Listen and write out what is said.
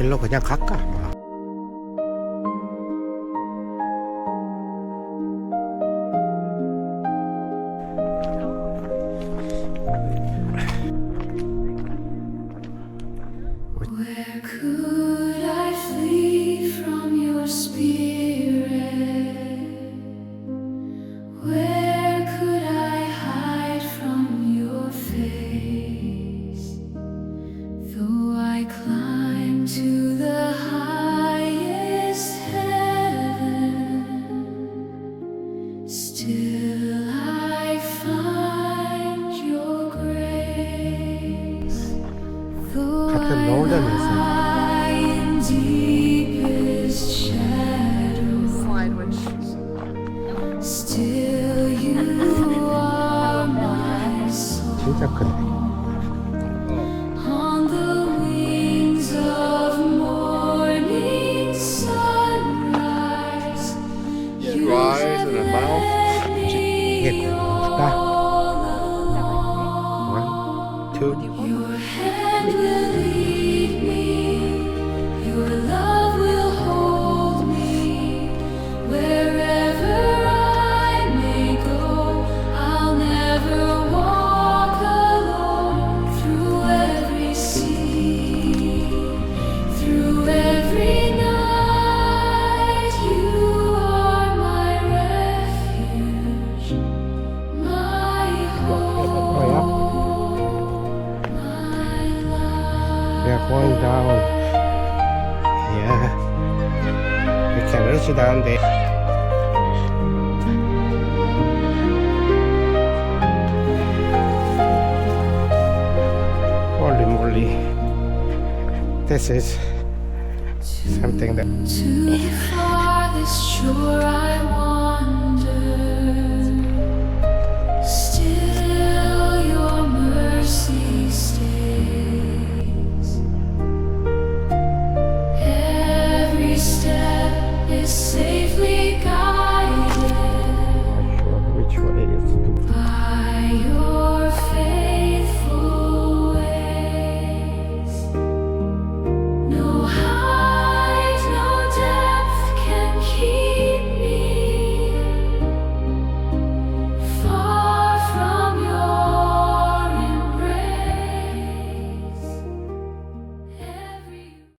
일로 그냥 갈까? Where could I flee from your spirit? Where could I hide from your face? Though I climb to the highest heaven, still I find your grace. Though 같은 노을전에서 I in deepest shadow, still you are my soul. 진짜 크네. On the wings of morning sunrise, you eyes and a mouth. let me 이게 고맙다. all along. 1, 2. Your hand will lead me, your love will hold me. Wherever I may go, I'll never walk alone. Through every sea, through every night, you are my refuge, my 뭐야? home. We are going down. Yeah. We can reach down there. Holy moly. This is something that To the farthest shore I want.